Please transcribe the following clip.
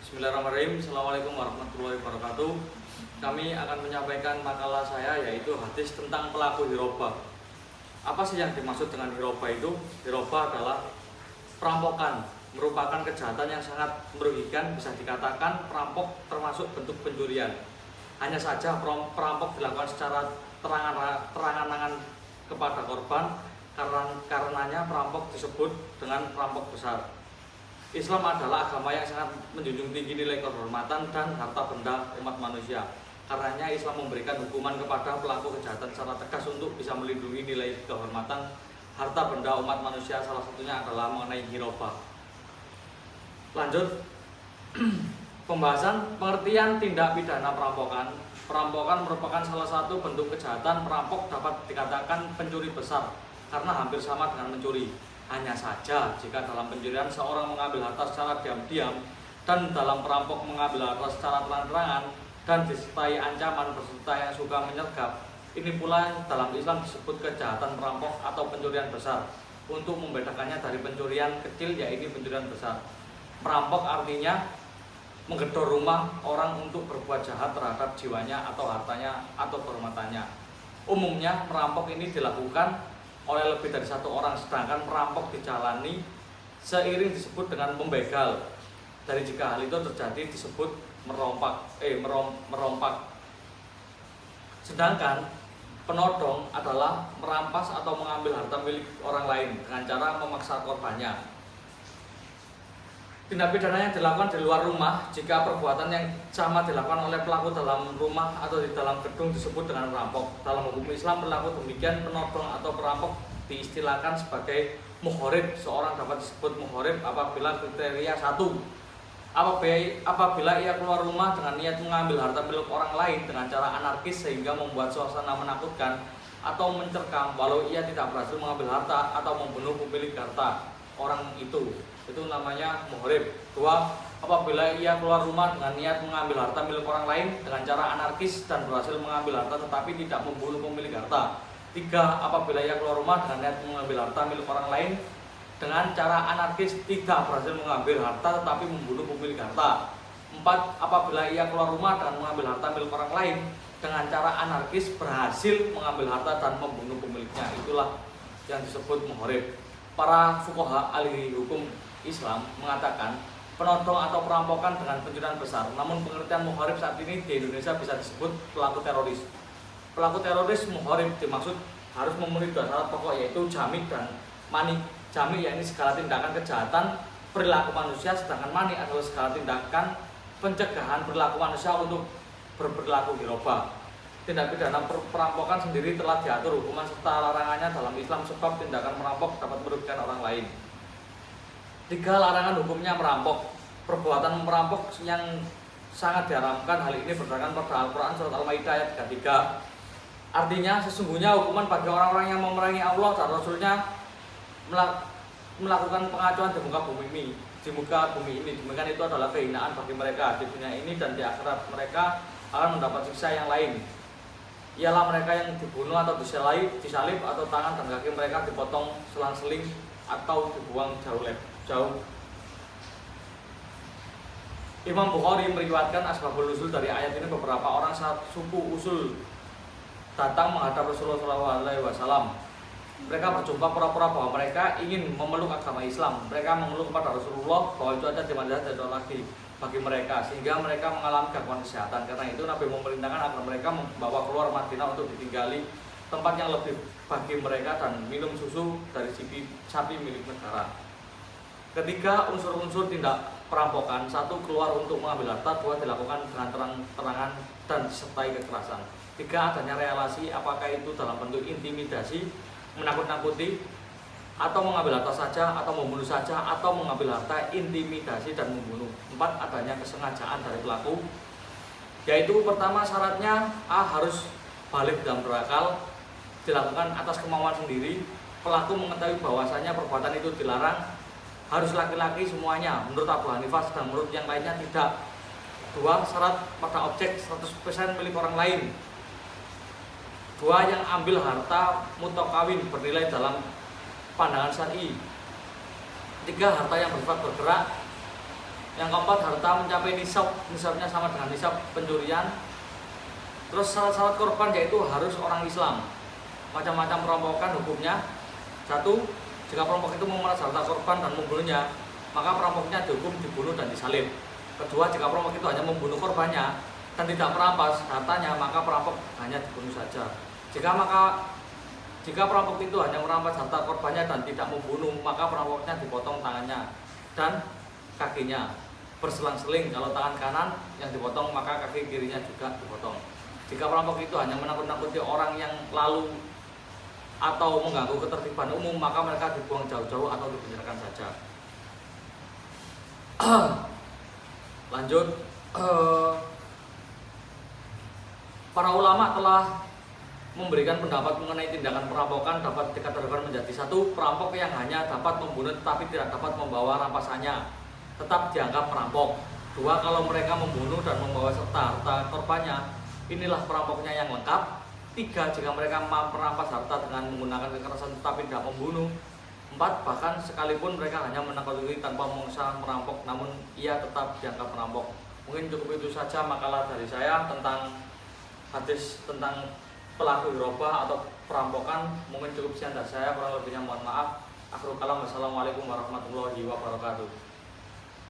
Bismillahirrahmanirrahim. Assalamualaikum warahmatullahi wabarakatuh. Kami akan menyampaikan makalah saya, yaitu hadis tentang pelaku hiroba. Apa sih yang dimaksud dengan hiroba itu? Hiroba adalah perampokan, merupakan kejahatan yang sangat merugikan. Bisa dikatakan perampok termasuk bentuk pencurian. Hanya saja perampok dilakukan secara terangan-angan kepada korban, karenanya perampok disebut dengan perampok besar. Islam adalah agama yang sangat menjunjung tinggi nilai kehormatan dan harta benda umat manusia. Karenanya Islam memberikan hukuman kepada pelaku kejahatan secara tegas untuk bisa melindungi nilai kehormatan harta benda umat manusia. Salah satunya adalah mengenai hiroba. Lanjut, pembahasan pengertian tindak pidana perampokan. Perampokan merupakan salah satu bentuk kejahatan. Perampok dapat dikatakan pencuri besar karena hampir sama dengan mencuri. Hanya saja jika dalam pencurian seorang mengambil harta secara diam-diam dan dalam perampok mengambil harta secara terang-terangan dan disertai ancaman beserta yang suka menyergap, ini pula dalam Islam disebut kejahatan perampok atau pencurian besar. Untuk membedakannya dari pencurian kecil, yaitu pencurian besar. Perampok artinya menggedor rumah orang untuk berbuat jahat terhadap jiwanya atau hartanya atau kehormatannya. Umumnya perampok ini dilakukan oleh lebih dari satu orang, sedangkan perampok dijalani seiring disebut dengan membegal. Dari jika hal itu terjadi disebut merompak. Sedangkan penodong adalah merampas atau mengambil harta milik orang lain dengan cara memaksa korbannya. Tindak pidana yang dilakukan di luar rumah, jika perbuatan yang sama dilakukan oleh pelaku dalam rumah atau di dalam gedung disebut dengan perampok. Dalam hukum Islam berlaku demikian. Penodong atau perampok diistilahkan sebagai muhorib. Seorang dapat disebut muhorib apabila kriteria 1. Apabila ia keluar rumah dengan niat mengambil harta milik orang lain dengan cara anarkis sehingga membuat suasana menakutkan atau mencekam, walau ia tidak berhasil mengambil harta atau membunuh pemilik harta orang itu namanya muhrib. 2. Apabila ia keluar rumah dengan niat mengambil harta milik orang lain dengan cara anarkis dan berhasil mengambil harta tetapi tidak membunuh pemilik harta. 3. Apabila ia keluar rumah dengan niat mengambil harta milik orang lain dengan cara anarkis tidak berhasil mengambil harta tetapi membunuh pemilik harta. 4. Apabila ia keluar rumah dan mengambil harta milik orang lain dengan cara anarkis berhasil mengambil harta dan membunuh pemiliknya. Itulah yang disebut muhrib. Para fuqaha ahli hukum Islam mengatakan penodong atau perampokan dengan pencurian besar. Namun pengertian muharib saat ini di Indonesia bisa disebut pelaku teroris. Pelaku teroris muharib dimaksud harus memenuhi dua syarat pokok, yaitu jami dan mani. Jami yakni segala tindakan kejahatan perilaku manusia, sedangkan mani adalah segala tindakan pencegahan perilaku manusia untuk berperilaku hiroba. Tindak pidana perampokan sendiri telah diatur hukuman serta larangannya dalam Islam sebab tindakan merampok dapat merugikan orang lain. 3. Larangan hukumnya merampok. Perbuatan merampok yang sangat diharamkan. Hal ini berdasarkan pada Al-Quran surat Al-Maidah ayat 33. Artinya sesungguhnya hukuman bagi orang-orang yang memerangi Allah dan Rasulnya melakukan pengacuan di muka bumi ini. Demikian itu adalah kehinaan bagi mereka di dunia ini dan di akhirat. Mereka akan mendapat siksa yang lain. Ialah mereka yang dibunuh atau disalib atau tangan dan kaki mereka dipotong selang-seling atau dibuang jauh. Imam Bukhari meriwayatkan asbabul nuzul dari ayat ini. Beberapa orang saat suku usul datang menghadap Rasulullah SAW. Mereka berjumpa pura-pura bahwa mereka ingin memeluk agama Islam. Mereka mengeluh kepada Rasulullah bahwa cuaca di Madinah tidak lagi bagi mereka, sehingga mereka mengalami gangguan kesehatan. Karena itu Nabi memerintahkan agar mereka membawa keluar Madinah untuk ditinggali tempat yang lebih bagi mereka dan minum susu dari sapi milik negara. Ketiga, unsur-unsur tindak perampokan. 1. Keluar untuk mengambil harta. 2. Dilakukan dengan terang-terangan dan disertai kekerasan. 3. Adanya relasi, apakah itu dalam bentuk intimidasi, menakut-nakuti, atau mengambil harta saja, atau membunuh saja, atau mengambil harta, intimidasi, dan membunuh. 4. Adanya kesengajaan dari pelaku, yaitu pertama syaratnya A. Harus balik dan berakal, dilakukan atas kemauan sendiri. Pelaku mengetahui bahwasanya perbuatan itu dilarang. Harus laki-laki semuanya menurut Abu Hanifah, sedang menurut yang lainnya tidak. 2. Syarat pada objek 100% milik orang lain. 2. Yang ambil harta mutokawin bernilai dalam pandangan syar'i. 3. Harta yang bersifat bergerak. Yang keempat, harta mencapai nisabnya sama dengan nisab pencurian. Terus syarat-syarat korban yaitu harus orang Islam. Macam-macam perampokan hukumnya. 1. Jika perampok itu memeras harta korban dan membunuhnya, maka perampoknya dihukum dibunuh dan disalib. 2. Jika perampok itu hanya membunuh korbannya dan tidak merampas hartanya, maka perampok hanya dibunuh saja. Jika perampok itu hanya merampas harta korbannya dan tidak membunuh, maka perampoknya dipotong tangannya dan kakinya berselang-seling. Kalau tangan kanan yang dipotong, maka kaki kirinya juga dipotong. Jika perampok itu hanya menakut-nakuti orang yang lalu atau mengganggu ketertiban umum, maka mereka dibuang jauh-jauh atau dipenjarakan saja. Lanjut, para ulama telah memberikan pendapat mengenai tindakan perampokan dapat dikategorikan menjadi 1. Perampok yang hanya dapat membunuh tetapi tidak dapat membawa rampasannya tetap dianggap perampok. 2. Kalau mereka membunuh dan membawa serta harta korbannya, inilah perampoknya yang lengkap. 3. Jika mereka merampas harta dengan menggunakan kekerasan tetapi tidak membunuh. 4. Bahkan sekalipun mereka hanya menakuti tanpa memaksa merampok, namun ia tetap dianggap perampok. Mungkin cukup itu saja makalah dari saya tentang hadis tentang pelaku hirobah atau perampokan. Mungkin cukup sekian dari saya, kurang lebihnya mohon maaf. Akhirul kalam, wassalamualaikum warahmatullahi wabarakatuh.